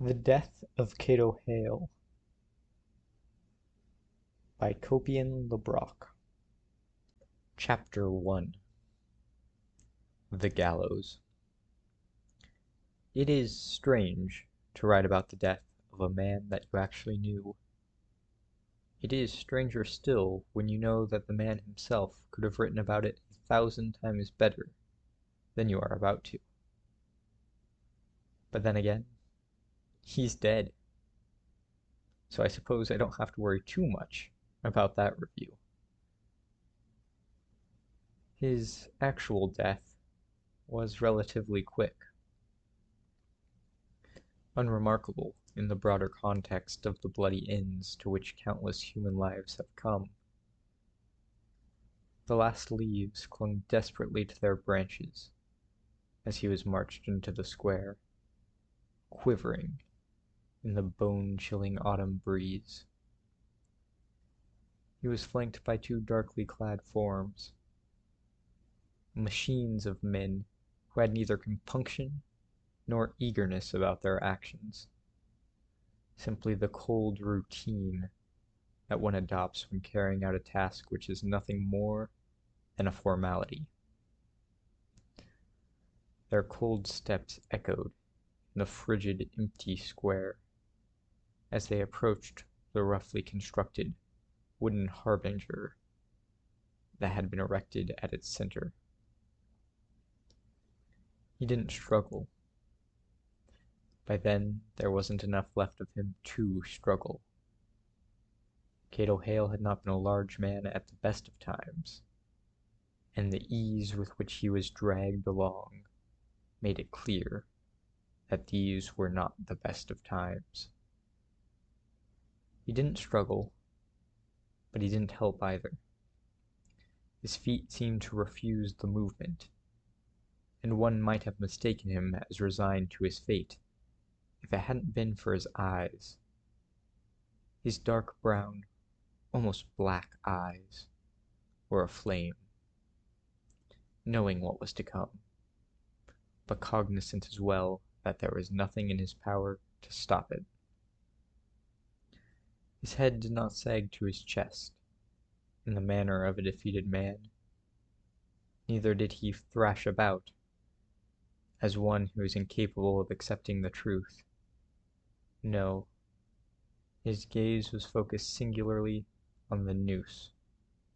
The Death of Cato Hale by Copian Lebrock. Chapter 1. The Gallows. It is strange to write about the death of a man that you actually knew. It is stranger still when you know that the man himself could have written about it 1,000 times better than you are about to. But then again, he's dead. So I suppose I don't have to worry too much about that review. His actual death was relatively quick, unremarkable in the broader context of the bloody ends to which countless human lives have come. The last leaves clung desperately to their branches as he was marched into the square, quivering in the bone-chilling autumn breeze. He was flanked by two darkly clad forms, machines of men who had neither compunction nor eagerness about their actions, simply the cold routine that one adopts when carrying out a task which is nothing more than a formality. Their cold steps echoed in the frigid, empty square as they approached the roughly constructed wooden harbinger that had been erected at its center. He didn't struggle. By then, there wasn't enough left of him to struggle. Cato Hale had not been a large man at the best of times, and the ease with which he was dragged along made it clear that these were not the best of times. He didn't struggle, but he didn't help either. His feet seemed to refuse the movement, and one might have mistaken him as resigned to his fate if it hadn't been for his eyes. His dark brown, almost black eyes were aflame, knowing what was to come, but cognizant as well that there was nothing in his power to stop it. His head did not sag to his chest in the manner of a defeated man, neither did he thrash about as one who is incapable of accepting the truth. No, his gaze was focused singularly on the noose,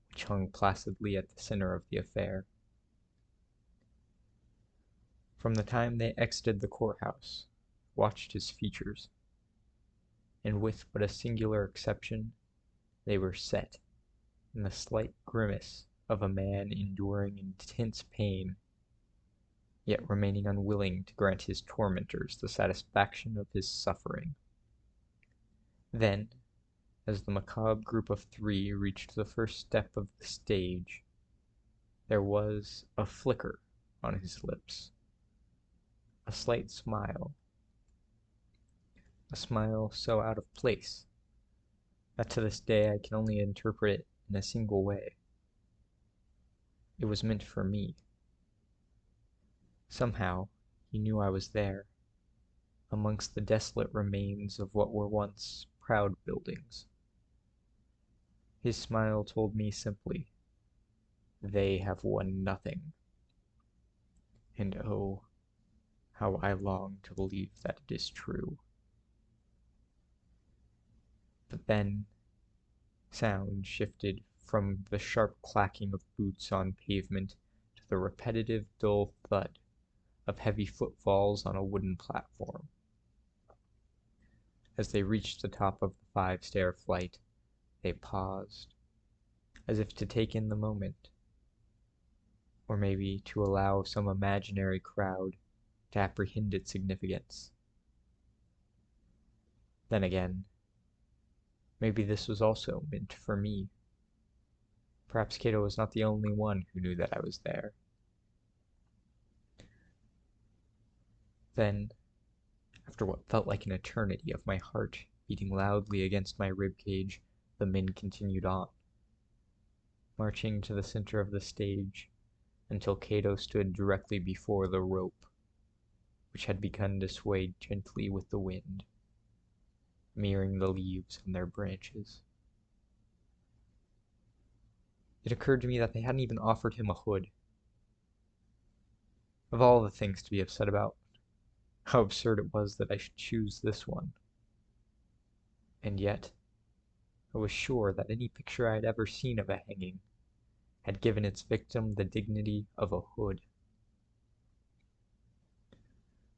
which hung placidly at the center of the affair. From the time they exited the courthouse, watched his features, and with but a singular exception, they were set in the slight grimace of a man enduring intense pain, yet remaining unwilling to grant his tormentors the satisfaction of his suffering. Then, as the macabre group of three reached the first step of the stage, there was a flicker on his lips, a slight smile, a smile so out of place that to this day I can only interpret it in a single way. It was meant for me. Somehow, he knew I was there, amongst the desolate remains of what were once proud buildings. His smile told me simply, "They have won nothing." And oh, how I long to believe that it is true. But then, sound shifted from the sharp clacking of boots on pavement to the repetitive, dull thud of heavy footfalls on a wooden platform. As they reached the top of the 5-stair flight, they paused, as if to take in the moment, or maybe to allow some imaginary crowd to apprehend its significance. Then again, maybe this was also meant for me. Perhaps Cato was not the only one who knew that I was there. Then, after what felt like an eternity of my heart beating loudly against my ribcage, the men continued on, marching to the center of the stage until Cato stood directly before the rope, which had begun to sway gently with the wind. mirroring the leaves on their branches. It occurred to me that they hadn't even offered him a hood. Of all the things to be upset about, how absurd it was that I should choose this one. And yet, I was sure that any picture I had ever seen of a hanging had given its victim the dignity of a hood.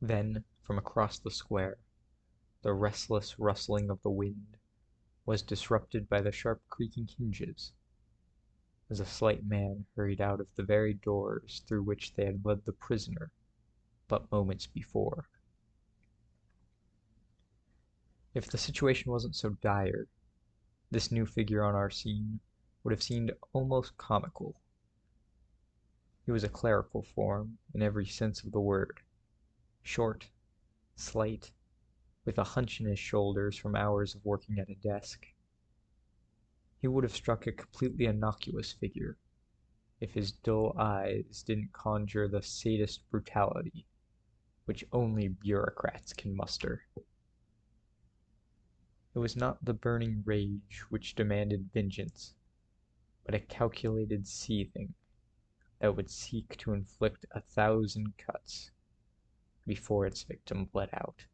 Then, from across the square, the restless rustling of the wind was disrupted by the sharp creaking hinges, as a slight man hurried out of the very doors through which they had led the prisoner but moments before. If the situation wasn't so dire, this new figure on our scene would have seemed almost comical. He was a clerical form in every sense of the word, short, slight, with a hunch in his shoulders from hours of working at a desk. He would have struck a completely innocuous figure if his dull eyes didn't conjure the sadist brutality which only bureaucrats can muster. It was not the burning rage which demanded vengeance, but a calculated seething that would seek to inflict 1,000 cuts before its victim bled out.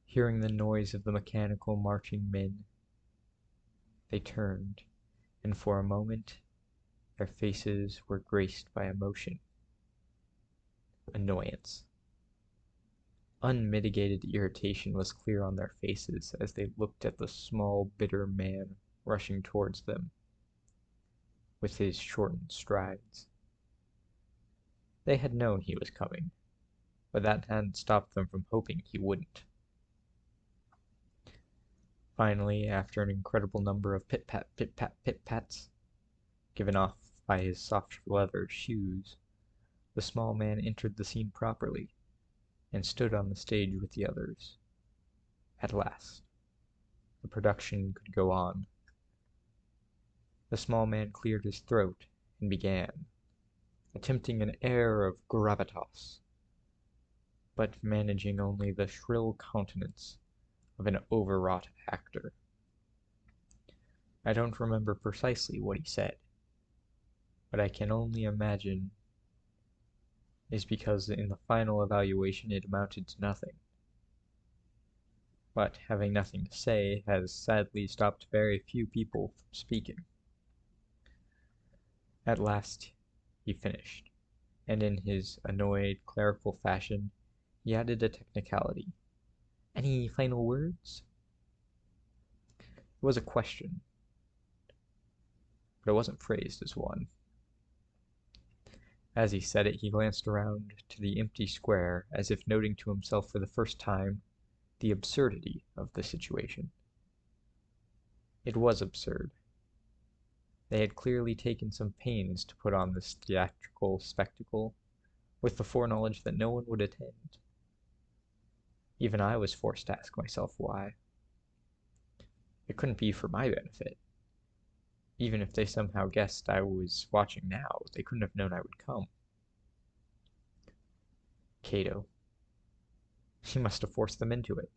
Hearing the noise of the mechanical marching men, they turned, and for a moment their faces were graced by emotion, annoyance. Unmitigated irritation was clear on their faces as they looked at the small, bitter man rushing towards them, with his shortened strides. They had known he was coming, but that hadn't stopped them from hoping he wouldn't. Finally, after an incredible number of pit-pat, pit-pat, pit-pats, given off by his soft leather shoes, the small man entered the scene properly, and stood on the stage with the others. At last, the production could go on. The small man cleared his throat and began, attempting an air of gravitas, but managing only the shrill countenance of an overwrought actor. I don't remember precisely what he said, but I can only imagine is because in the final evaluation it amounted to nothing. But having nothing to say has sadly stopped very few people from speaking. At last he finished, and in his annoyed clerical fashion he added a technicality. Any final words? It was a question, but it wasn't phrased as one. As he said it, he glanced around to the empty square as if noting to himself for the first time the absurdity of the situation. It was absurd. They had clearly taken some pains to put on this theatrical spectacle, with the foreknowledge that no one would attend. Even I was forced to ask myself why. It couldn't be for my benefit. Even if they somehow guessed I was watching now, they couldn't have known I would come. Cato. He must have forced them into it.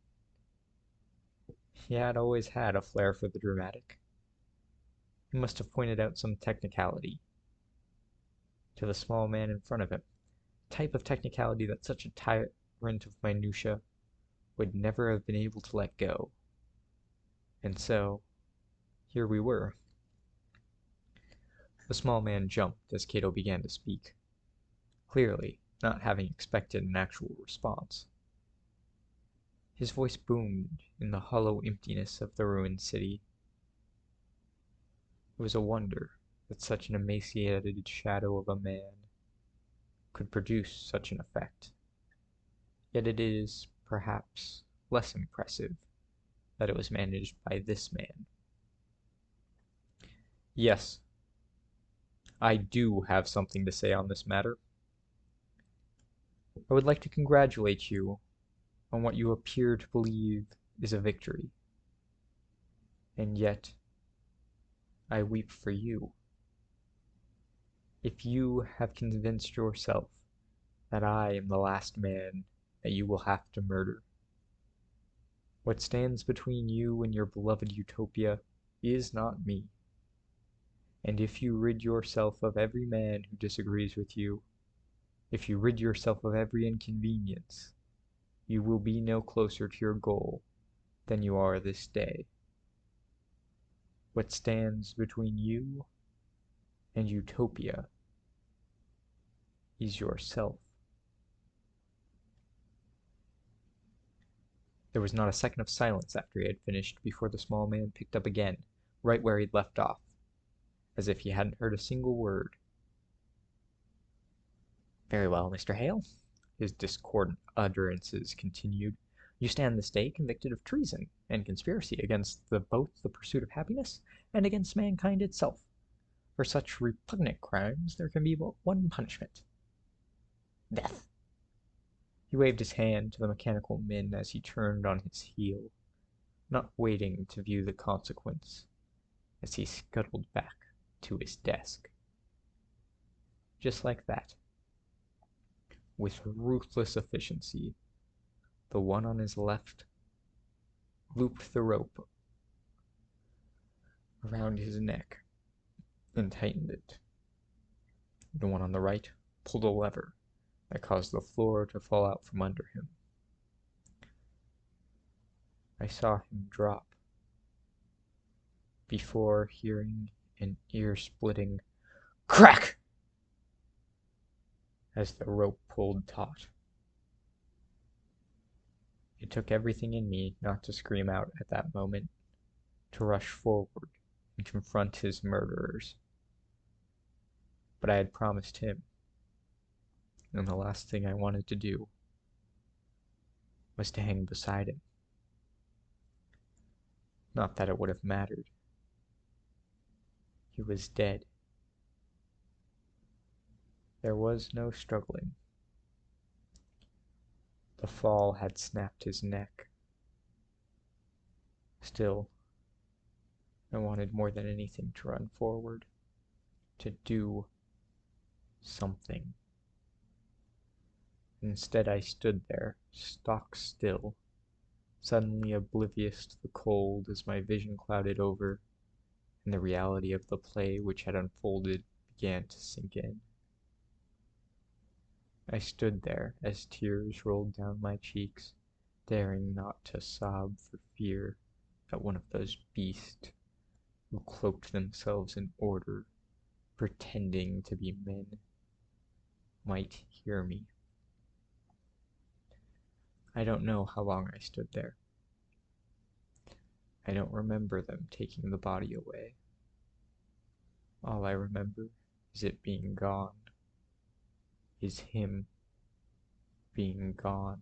He had always had a flair for the dramatic. He must have pointed out some technicality to the small man in front of him, type of technicality that such a tyrant of minutiae would never have been able to let go. And so, here we were. The small man jumped as Cato began to speak, clearly not having expected an actual response. His voice boomed in the hollow emptiness of the ruined city. It was a wonder that such an emaciated shadow of a man could produce such an effect. Yet it is, perhaps, less impressive that it was managed by this man. Yes, I do have something to say on this matter. I would like to congratulate you on what you appear to believe is a victory. And yet, I weep for you. If you have convinced yourself that I am the last man that you will have to murder, What stands between you and your beloved utopia is not me. And if you rid yourself of every man who disagrees with you, if you rid yourself of every inconvenience, you will be no closer to your goal than you are this day. What stands between you and utopia is yourself. There was not a second of silence after he had finished before the small man picked up again, right where he'd left off, as if he hadn't heard a single word. Very well, Mr. Hale, his discordant utterances continued. You stand this day convicted of treason and conspiracy against both the pursuit of happiness and against mankind itself. For such repugnant crimes there can be but one punishment: death. He waved his hand to the mechanical men as he turned on his heel, not waiting to view the consequence, as he scuttled back to his desk. Just like that, with ruthless efficiency, the one on his left looped the rope around his neck and tightened it. The one on the right pulled a lever that caused the floor to fall out from under him. I saw him drop before hearing an ear-splitting crack as the rope pulled taut. It took everything in me not to scream out at that moment, to rush forward and confront his murderers. But I had promised him, and the last thing I wanted to do was to hang beside him. Not that it would have mattered. He was dead. There was no struggling. The fall had snapped his neck. Still, I wanted more than anything to run forward, to do something. Instead, I stood there, stock still, suddenly oblivious to the cold as my vision clouded over, and the reality of the play which had unfolded began to sink in. I stood there as tears rolled down my cheeks, daring not to sob for fear that one of those beasts who cloaked themselves in order, pretending to be men, might hear me. I don't know how long I stood there. I don't remember them taking the body away. All I remember is it being gone, is him being gone.